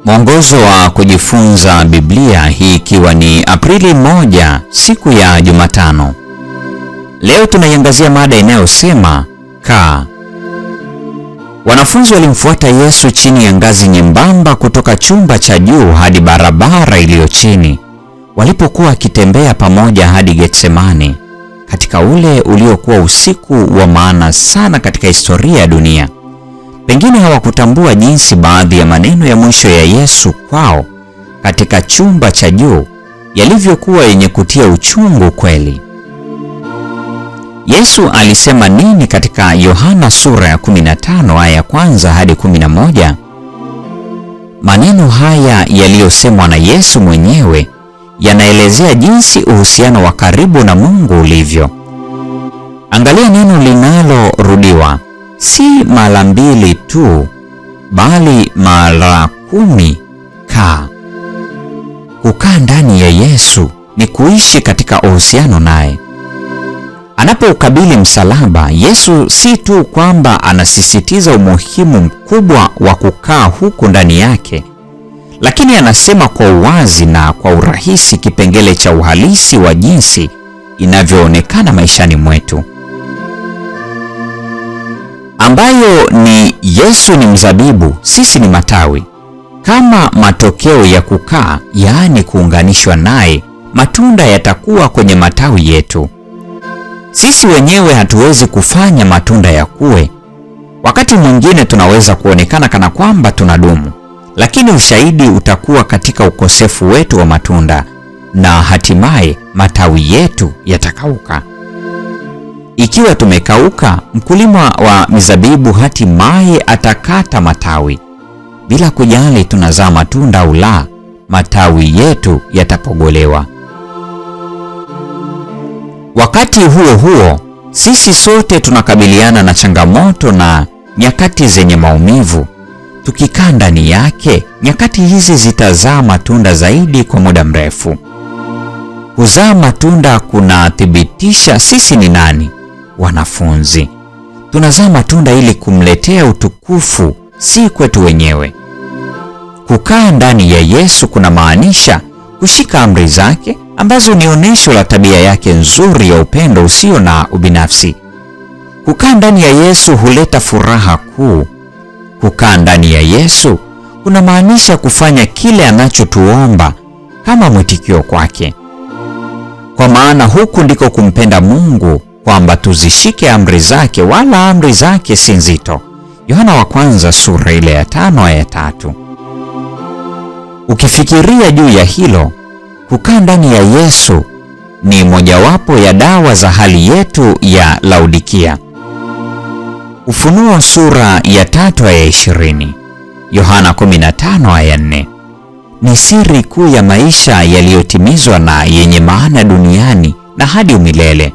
Mwongozo wa kujifunza Biblia, hii ikiwa ni Aprili 1, siku ya Jumatano. Leo tunaiangazia mada inayosema kaa. Wanafunzi walimfuata Yesu chini ya ngazi nyembamba kutoka chumba cha juu hadi barabara iliyo chini, walipokuwa wakitembea pamoja hadi Getsemani, katika ule uliokuwa usiku wa maana sana katika historia ya dunia. Pengine hawakutambua jinsi baadhi ya maneno ya mwisho ya Yesu kwao katika chumba cha juu yalivyokuwa yenye kutia uchungu kweli. Yesu alisema nini katika Yohana sura ya 15 aya ya 1 hadi 11? Maneno haya yaliyosemwa na Yesu mwenyewe yanaelezea jinsi uhusiano wa karibu na Mungu ulivyo. Angalia neno linalorudiwa, si mara 2 tu, bali mara 10. Kaa. Kukaa ndani ya Yesu ni kuishi katika uhusiano naye. Anapoukabili msalaba, Yesu si tu kwamba anasisitiza umuhimu mkubwa wa kukaa huku ndani yake, lakini anasema kwa uwazi na kwa urahisi kipengele cha uhalisi wa jinsi inavyoonekana maishani mwetu, ambayo ni Yesu ni mzabibu, sisi ni matawi. Kama matokeo ya kukaa, yaani kuunganishwa naye, matunda yatakuwa kwenye matawi yetu. Sisi wenyewe hatuwezi kufanya matunda yakue. Wakati mwingine tunaweza kuonekana kana kwamba tunadumu, lakini ushahidi utakuwa katika ukosefu wetu wa matunda, na hatimaye matawi yetu yatakauka. Ikiwa tumekauka, mkulima wa mizabibu hatimaye atakata matawi. Bila kujali tunazaa matunda au la, matawi yetu yatapogolewa. Wakati huo huo, sisi sote tunakabiliana na changamoto na nyakati zenye maumivu. Tukikaa ndani yake, nyakati hizi zitazaa matunda zaidi kwa muda mrefu. Kuzaa matunda kunathibitisha sisi ni nani? Wanafunzi. Tunazaa matunda ili kumletea utukufu, si kwetu wenyewe. Kukaa ndani ya Yesu kunamaanisha kushika amri zake, ambazo ni onyesho la tabia yake nzuri ya upendo usio na ubinafsi. Kukaa ndani ya Yesu huleta furaha kuu. Kukaa ndani ya Yesu kunamaanisha kufanya kile anachotuomba kama mwitikio kwake. Kwa maana huku ndiko kumpenda Mungu, kwamba tuzishike amri zake, wala amri zake si nzito. Yohana wa kwanza sura ile ya 5 aya 3. Ukifikiria juu ya hilo, kukaa ndani ya Yesu ni mojawapo ya dawa za hali yetu ya Laodikia. Ufunuo sura ya 3 aya 20. Yohana 15 aya 4. Ni siri kuu ya maisha yaliyotimizwa na yenye maana duniani na hadi umilele.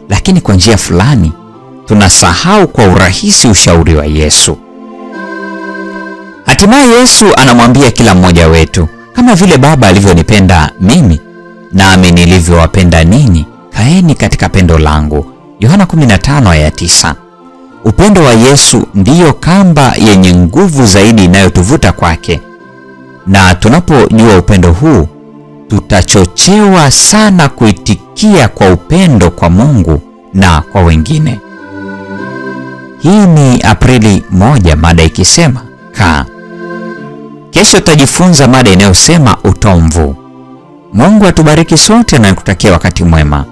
Lakini kwa njia fulani tunasahau kwa urahisi ushauri wa Yesu. Hatimaye Yesu anamwambia kila mmoja wetu, kama vile Baba alivyonipenda mimi, nami nilivyowapenda ninyi, kaeni katika pendo langu. Yohana 15 aya 9. Upendo wa Yesu ndiyo kamba yenye nguvu zaidi inayotuvuta kwake. Na tunapojua upendo huu, tutachochewa sana kuitikia kwa upendo kwa Mungu na kwa wengine. Hii ni Aprili 1, mada ikisema kaa. Kesho tutajifunza mada inayosema utomvu. Mungu atubariki sote na kutakia wakati mwema.